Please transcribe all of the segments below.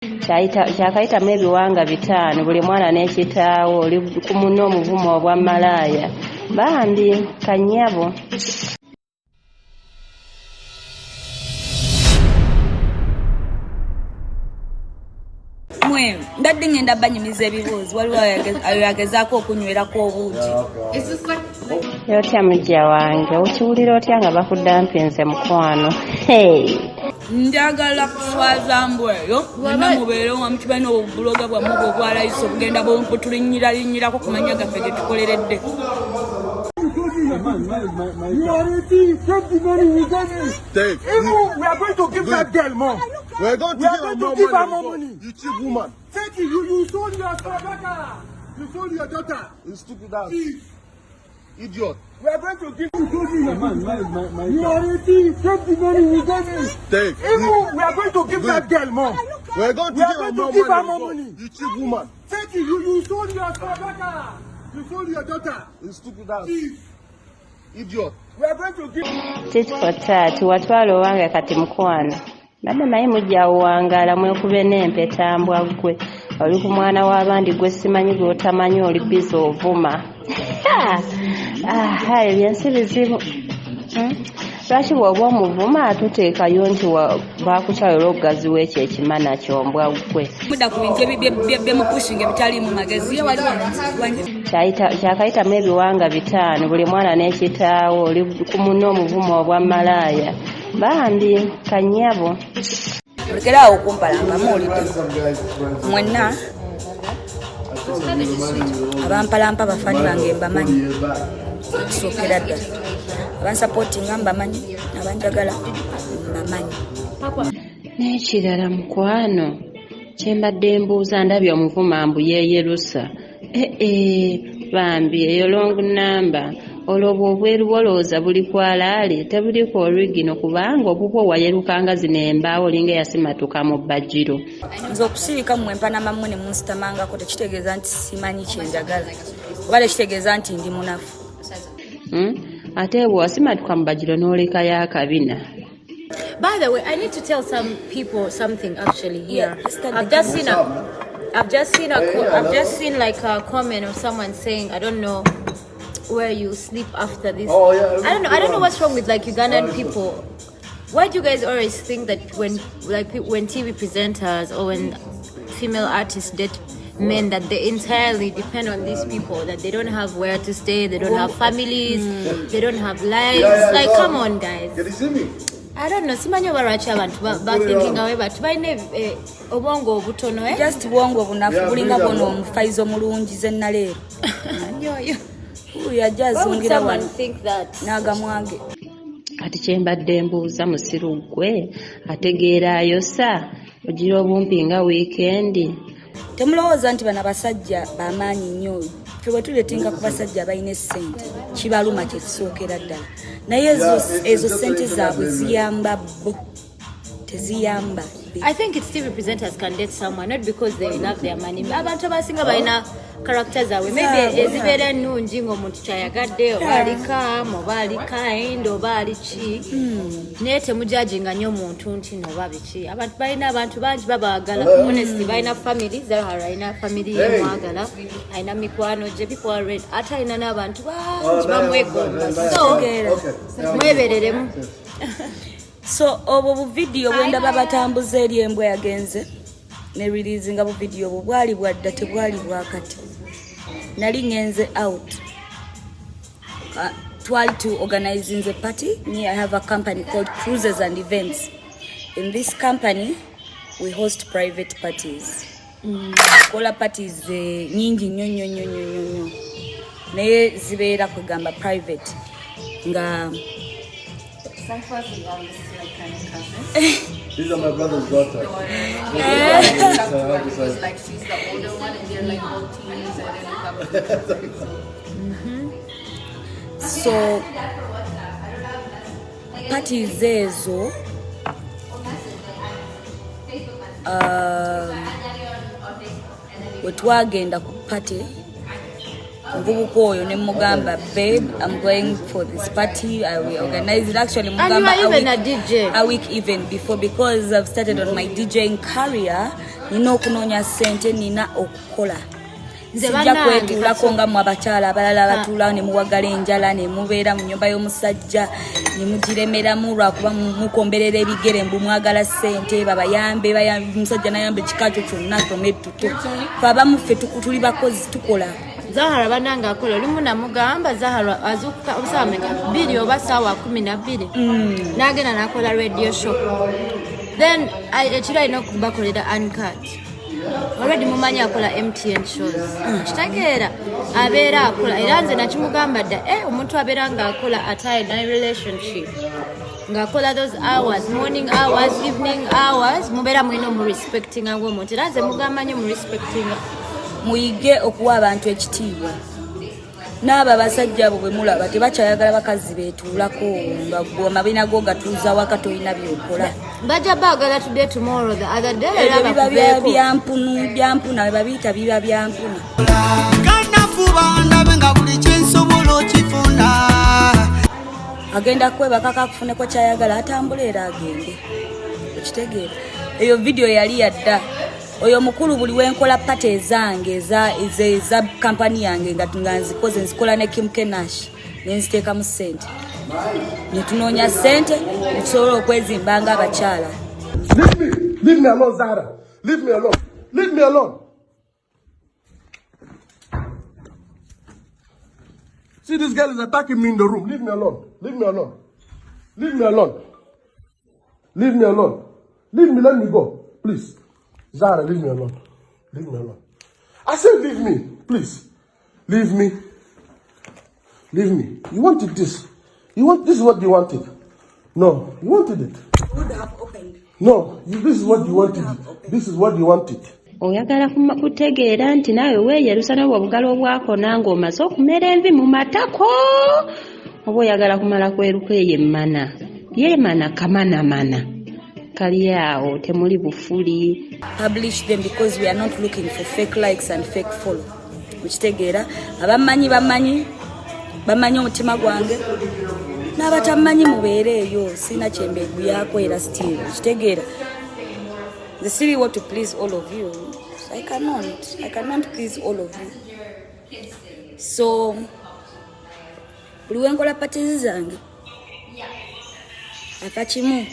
Kyakayitamu ebiwanga 5 buli mwana n'ekitaawo oli ku munno omuvumo obwa malaaya bambi kannyabo. Ndadde ngenda banyumiza ebibuuzi waliwo ayagezaako okunywerako obuugi. Otya mujja wange okiwulira otya nga bakuddampinze mukwano? Njagala kuswaza mbweyo mwenna mubeere wamu kibalina obubuloga bwammwe bwobwalayisa obugenda butulinyiralinyirako ku manya gaffe ge tukoleredde. You already take the money we gave you. We are going to give that girl more. We are going to give her more money. You cheap woman. Take it. You sold your daughter. You sold your daughter. You stupid ass. Idiot. We are going to give you You already take the money we gave you. We are going to give that girl more. We are going to give her more money. You cheap woman. Take it. You sold your daughter. You sold your daughter. You stupid ass. Idiot. We are going to give Tit for tat watwala owange kati mukwano. Baba naye mujja awangala mwekube n'empeta mbwa gwe. Oli ku mwana w'abandi gwe simanyi gw'otamanyi oli bizi ovuma. Ebyensi bizibu. Lwaki bw'oba omuvuma atuteekayo nti baakukyalira okugazi w'ekyo ekimana kyombwa gwe. Mudda ku bintu byemupushing ebitali mu magezi ye waliwo kyakayitamu ebiwanga 5 buli mwana n'ekitaawo oli ku munno omuvumo obwa malaaya bambi kannyabo. Olekeraawo okumpalanga muwulidde mwenna abampalampa bafaani bange mbamanyi sookera ddala abansapootinga mbamanyi abanjagala mbamanyi. N'ekirala mukwano kyembadde mbuuza ndabye omuvuma mbu yeeyerusa bambi eyo long number olwo obweru bolowooza buli kwalaale tebuli ku origino kubanga obubwo wayerukanga zino embaawo olinga yasimatuka mu bbajiro. Nze okusirika mmwe empanama mmwe ne munsitamangako tekitegeeza nti simanyi kyenjagala oba tekitegeeza nti ndi munafu. Ate bwe wasimatuka mu bbajiro n'olekayo akabina. By the way, I need to tell some people something actually here. Yeah, I've just seen like a comment of someone saying, I don't know where you sleep after this. Oh yeah. I don't know what's wrong with like Ugandan people. Why do you guys always think that when TV presenters or when female artists date men that they entirely depend on these people, that they don't have where to stay, they don't have families, they don't have lives? Like, come on, guys. Can you see me? I don't know. Simanyo baracha abantu thinking away but baine obongo obutono just bwongo bunafu bulinga bono omufaizo mulungi zennaleero. Nyoyo. Yajazungira one think that nagamwange. Kati kyembadde mbuuza musiru gwe ategeeraayo sa ogira obumpi nga wiikendi. Temulowooza nti bano abasajja bamaanyi nnyo. Ffe bwe tuleetinga ku basajja balina essente kibaluma kye kisookera ddala naye ezo ssente zaabwe ziyamba bo teziyamba. I think it's TV presenters can date someone not because they love their money. Abantu abasinga balina characters zaabwe maybe ezibeera ennungi ng'omuntu kyayagadde oba alika oba ali kind oba ali ki naye temujajinga nnyo omuntu nti noba biki. Abantu balina abantu bangi babaagala honestly balina family Zahara alina family yemwagala alina mikwano gye people are ready ate alina n'abantu bangi bamwegomba so mwebereremu. So obwo bu video bwendaba batambuza eri embwa yagenze ne release nga bu video obwo bwali bwadda tebwali bwakati nali ngenze out twali to organizing the party. I have a company called Cruises and Events. In this company we host private parties. Kola parties nyingi nnyo naye zibeera kugamba private nga These are my brother's daughter. Because like she's the older one and they're like all teens and then so parties ezo we twagenda ku party Mvubuka oyo ne mugamba, babe, I'm going for this party. I will organize it. Actually, mugamba, and you are even a DJ. A week even before, because I've started on my DJing career. Nina okunonya sente, nina okukola. Sijja kwetuulako nga mu abakyala abalala batuula ne muwagala enjala ne mubeera mu nnyumba y'omusajja ne mugiremeramu lwakuba mukomberera ebigere mbu mwagala ssente babayambe omusajja nayamba ekikakyo kyonna from head to toe. Fe abamu ffe tuli bakozi tukola. Zahara bananga akola olumu namugamba Zahara azuukuka obusawa meka 2 oba ssaawa 12 n'agenda n'akola radio show. Then ekiro alina okubakolera uncut. Already mumanyi akola MTN shows. Kitegeera abeera akola era nze nakimugamba dda omuntu abeera ng'akola a tied relationship ng'akola those hours, morning hours, evening hours, mubeera mulina mu respecting ng'omuntu era nze mugamba nnyo mu respecting. Muyige okuwa abantu ekitiibwa. N'abo abasajja abo bwe mulaba tebakyayagala bakazi beetuulako nga amabina go gatuuza waka tolina byokola. Bajja baagala today tomorrow the other day era bakubeeko byampuna we babiyita biba byampuna. Kanafuba ndabe nga buli kyensobola okifuna. Agenda kwebaka kakufuneko kyayagala atambula era agende. Ekitegeera eyo video yali yadda. Oyo mukulu buli wenkola pate ezange eza company yange nga nzikoze nzikola ne Kim Kenash nenziteeka mu sente ne tunoonya sente ne tusobola okwezimba nga abakyala. Leave me alone, Zahra. Leave me alone. Leave me alone. See, this girl is attacking me in the room. Leave me alone. Leave me alone. Leave me alone. Leave me alone. Leave me, let me go. Please. Zahra, leave me alone. Leave me alone. I said leave me, please. Leave me. Leave me. You wanted this. This is what you wanted. No, you wanted it. Would have opened. No, this is what you wanted. This is what you wanted. Oyagala kutegeera nti naawe weeyerusa n'obwo obugalo bwako nange omaze okumera envi mu matako oba oyagala kumala kweruka eyemmana yemana kamanamana kali awo temuli bufuli. Publish them because we are not looking for fake likes and fake follow. Mukitegeera abamanyi omutima gwange n'abatamanyi mubeere eyo sina kyembegu yako era still. Mukitegeera the silly want to please all of you. So I cannot please all of you. So buli wenkola pati zange akakimu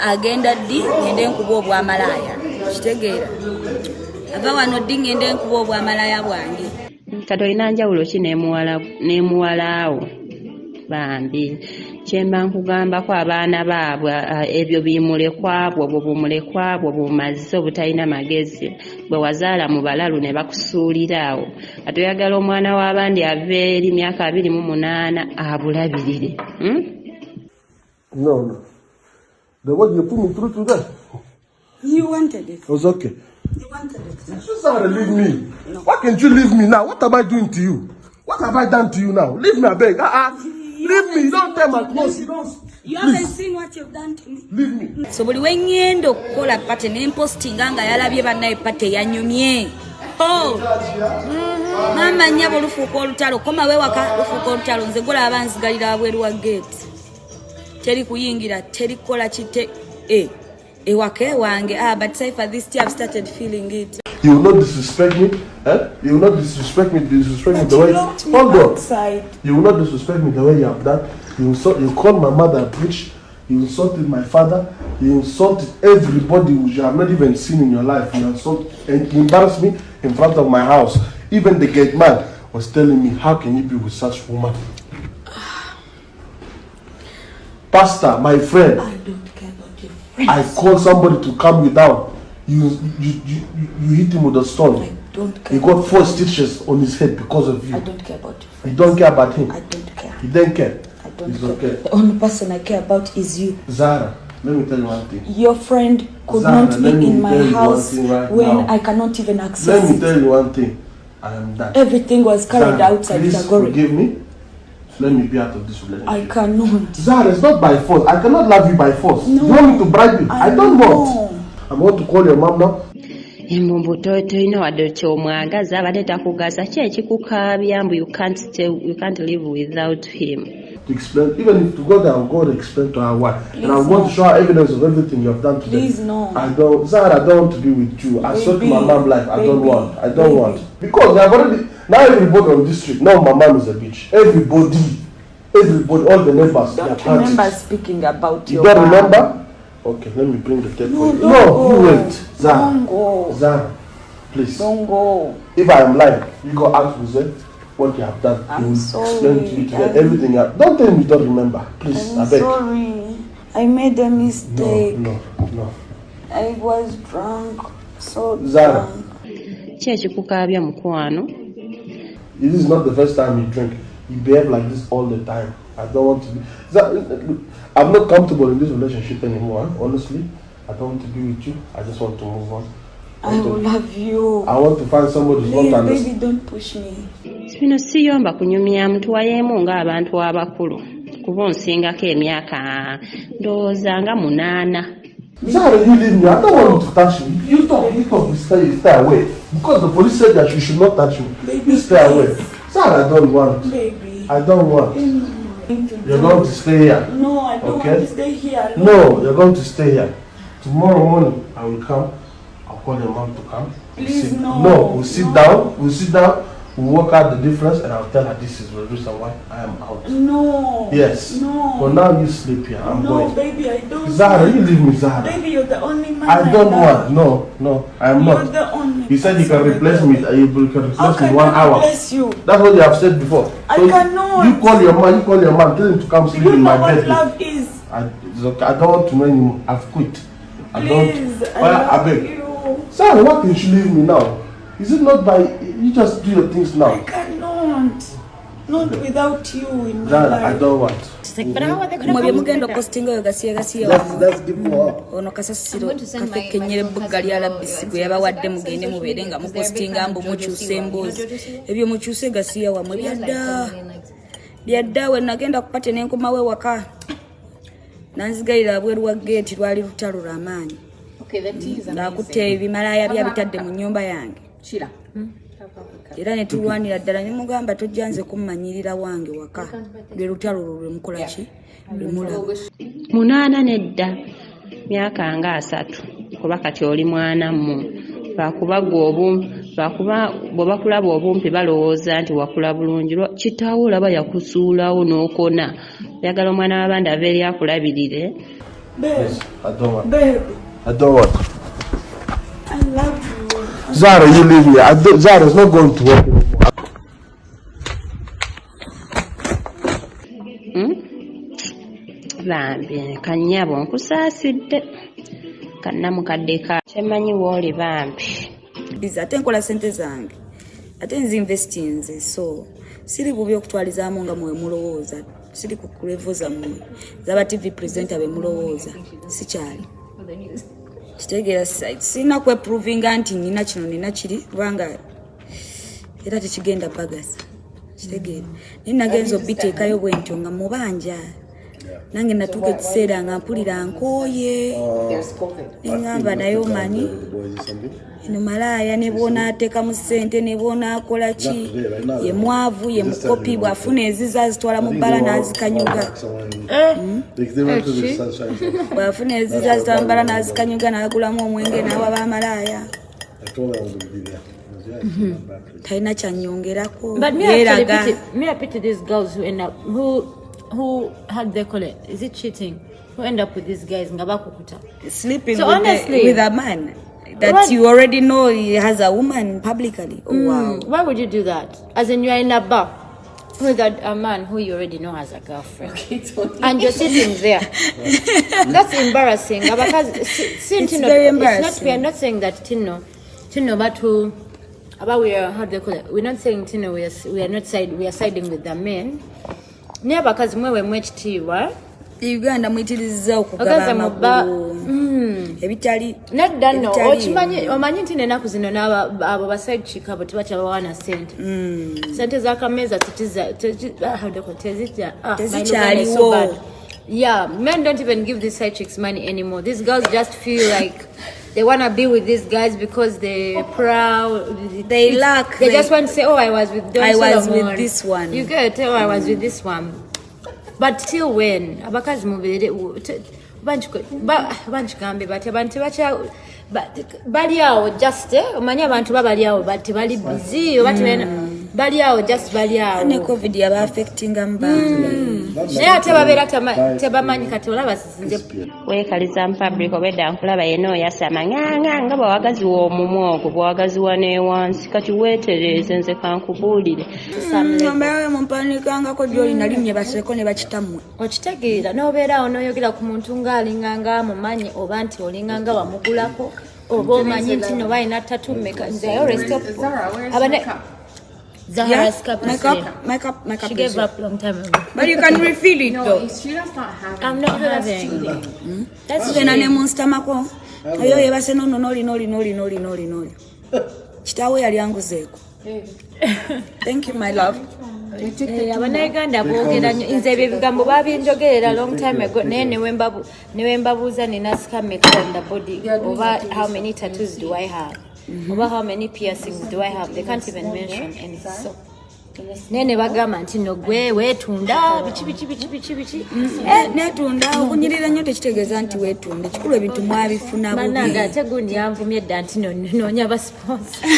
agenda ddi ngende nkuba obwamalaya. Kitegeera ava wano ddi ngende nkuba obwamalaya bwange. Kati olina njawulo ki n'emuwalaawo bambi kyemba nkugambako abaana baabwe ebyo bimulekwabwo bwe bumulekwabwo bumaze obutalina magezi bwe wazaala mu balalu ne bakusuuliraawo ate oyagala omwana w'abandi ava eri myaka 28 abulabirire. No. The what you put me through today? You wanted it. It was okay. You wanted it. You Zahra, leave me. No. Why can't you leave me now? What am I doing to you? What have I done to you now? Leave me, I beg. Leave me. You don't tell my clothes. You haven't seen what you've done to me. Leave me. So buli wenyendo kukola pate nempostinga nga yalabye bannaye pate yanyumye. Mama nyabo lufuuka olutalo koma wewaka lufuuka olutalo nze gola abanzigalira abweru wa gate. Teri kuyingira teri kola kite ewake wange but say for this year I've started feeling it. You will not disrespect me, eh? You will not disrespect me the way. Hold on. You will not disrespect me the way you have done. You called my mother a bitch. You insulted my father. You insulted everybody which you have not even seen in your life. You insulted and you embarrassed me in front of my house. Even the gate man was telling me, "How can you be with such a woman?" Pastor, my friend. I don't care about your friends. I called somebody to calm you down. You hit him with a stone. I don't care. He got 4 stitches on his head because of you. I don't care about your friends. You don't care about him. I don't care. You don't care. I don't It's care. okay. The only person I care about is you. Zahra, let me tell you one thing. Your friend could Zahra, not be in my house right when now. I cannot even access Let me it. tell you one thing. I am done. Everything was carried Zahra, outside please Zagori. forgive me. Let me be out of this relationship. I cannot. Zahra, it's not by force. I cannot love you by force. No. You want me to bribe you? I don't know. want. I'm going to call your mom now. embumbu toyina wadde kyomwagaza abadde takugasa ki ekikukaabya mbu you can't live without him. To explain, even if to go there, I'll go to explain to her why. Please and I want to show her evidence of everything you have done today. Please no. Zara, I don't want to be with you. I said to my mom life, I don't want. Because they have already, now everybody on this street, now my mom is a bitch. Everybody, all the neighbors. Don't remember speaking about you your don't mom. remember? Okay, let me bring the tape for you. No, you wait. Zara. Don't go. Zara, please. Don't go. If I am lying, you go ask Jose what you have done. I'm sorry. Explain to you today everything. Don't tell me you don't remember. Please, I'm I beg. sorry. I made a mistake. No. I was drunk. So Zara. drunk. Ki ekikukaabya mukwano? This is not the first time you drink. You behave like this all the time. I don't want to be. I'm not comfortable in this relationship anymore. Honestly, I don't want to be with you. I just want to move on. I will love you. I want to find somebody who's Please, not baby, understand. don't push me. Bino siyomba kunyumya muntu wayeemu ng'abantu abakulu kuba onsingako emyaka ndowooza nga 8. Zara, you leave me. I don't want you to touch me. You talk, stay away. Because the police said that you should not touch me. Baby, You stay away. Zara, I don't want. Baby. I don't want. You're going to stay here. No, I don't Okay? want to stay here. No, you're going to stay here. Tomorrow morning, I will come. I'll call your mom to come. Please, no. No, we'll sit down. We'll work out the difference, and I'll tell her this is the reason why I am out. No. Yes. No. But now you sleep here. I'm No, going. baby, I don't. Zara, you leave me, Zara. Baby, you're the only man. I don't love. want. No, I'm You're not. the only. You said you can replace me. You can How replace me can 1 I hour. replace you? That's what you have said before. I So cannot. You call your man. Tell him to come sleep You in know my what bed. love is. It's okay. I don't want to know anymore. I've quit. I don't. Please, I I love beg. you. Sarah, why can't you leave me now? Is it not by you just do your things I now? cannot. Not without you in my Zara, life. I don't want. But how are they going to Mwabye come mugenda together? postinga yo gasiya That's deep for her. ono kasasiro kafekenyere bugga lya labisi gwe yabawadde mugende mubeere nga mupostinga mbu mukyusa emboozi ebyo mukyuse gasiya wamwe byadda we nagenda kupate nenkomawe waka nanzigalira abweru wa geeti lwali lutalo lw'amaanyi ng'akutte ebimalaya byabitadde mu nnyumba yange era ne tulwanira ddala ne mugamba tojja nze kummanyirira wange waka lwe lutalo lwo lwe mukola ki lwe mulaba 8 nedda myaka nga 3 kuba kati oli mwana mu bakuba bwe bakulaba obumpi balowooza nti wakula bulungi kitaawo olaba yakusuulawo n'okona oyagala omwana w'abandi ava eri akulabirire. Yes, I don't want. Babe, I don't want. I love you. Zara, you leave me. Zara is not going to work anymore. Bambi kanyabo nkusaasidde kannamukadde ka kyemanyi wooli bambi ate nkola sente zange ate nzinvesti nze so siri bubi okutwalizaamu nga mwe mulowooza siri ku level zammwe zaba tv presenter be mulowooza sikyali kitegeera sirina kweprovinga nti nina kino nina kiri kubanga era tekigenda bagasa kitegeera naye nagenza obiteekayo bwe ntyo nga mubanja nange natuuka ekiseera nga mpulira nkooye neŋŋamba naye omanyi eno malaaya ne bw'onaateeka mu ssente ne bw'onaakola ki ye mwavu ye mukopi bw'afuna eziza azitwala mu bbala n'azikanyuga bw'afuna eziza azitwala mu bbala n'azikanyuga n'agulamu omwenge n'awa bamalaaya talina kyanyongerako But me I pity these girls who end up who had they call it? Is it cheating? Who end up with these guys? sleeping So with, honestly, with a man that what? you already know he has a woman publicly. Oh, wow. Why would you do that? As in, you're in a bar with a man who you already know has a girlfriend, and you're sitting there. That's embarrassing. Because It's very embarrassing. We are not saying that Tino, but who. About we are, how do they call it? We're not saying Tino. We are siding with the men. Near because mwewe mwechitiwa. Uganda mwitiriza okugaba Okaza muba ebitali nedda nno omanyi nti nenaku zino abo baside chick abo tebakyabawana sente sente z'akameeza tezikyaliwo. Yeah, men don't even give these side chicks money anymore. These girls just feel like they want to be with these guys because they're proud. They lack. They just want to say, "Oh, I was with Don I was Solomon. with this one." You get, "Oh, I was with this one." But till when? Abakazi mubere banchikambe bati abantu bacha bali awo just omanya abantu babali awo bati bali busy bati bali awo just bali awo ne covid yaba affecting mbambe ate babera tebamanyi kati olaba sizinze weekaliza public obedda nkulaba yeno yasama nga bwawagazi w'omumwogo bwawagazi ne wansi kati weetereze nze kankubuulire mbawe mumpanikangako gyoli nalimye baseko ne bakitamwe okitegeera n'obeerawo n'oyogera ku muntu ng'alinganga mumanyi oba nti olinganga wamugulako oba omanyi nti no balina tatumeka nze Zahara's cup is makeup she gave up long time ago. But you can refill it though. She does not have I'm not having. That's when I'm on stomach. Ayo yebase no noli. Chitawe yali anguzeko. Thank you my love. Abanayuganda boogera nnyo nze ebyo ebigambo babinjogerera long time ago naye ne mbabuuza nina skameka on the body oba how many tattoos do I have oba how many piercings do I have. They can't even mention anything. So nene bagamba nti no gwe weetunda bichi netunda okunyirira nnyo tekitegeeza nti weetunda kikulu ebintu mwabifuna bubi mananga ate gundi yanvumye dda nti noonya basponsor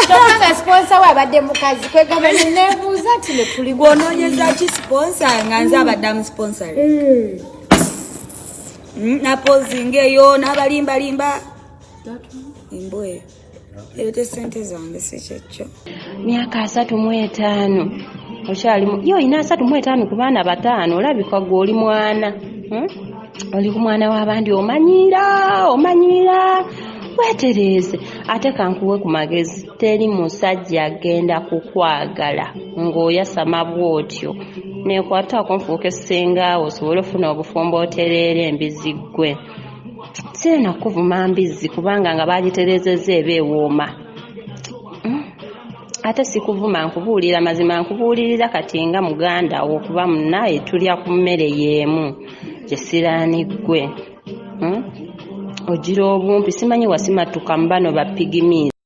tobanga sponsor wabadde mukazi kwegamba neneebuuza nti ne tuli gwonoonyeza ki sponsor nga nze abadde amusponsor napozinga eyo n'abalimbalimba embwe erete sente zange sikyekyo myaka 35 okyalimu yo ina 35 ku baana bataano olabika gwe oli mwana oli ku mwana w'abandi omanyira weetereze ate kankuwe ku magezi teri musajja agenda kukwagala ng'oyasama bw'otyo neekwatako nfuuka essengaawo osobole ofuna obufumbo otereera embizi ggwe sirina kuvuma mbizzi kubanga nga bagiterezezza eba ewooma ate sikuvuma nkubuulira mazima nkubuulirira kati nga muganda wo kuba munnaye tulya ku mmere y'emu gye siraaniggwe ogira obumpi simanyi wasimatuka mu bano bapigimizi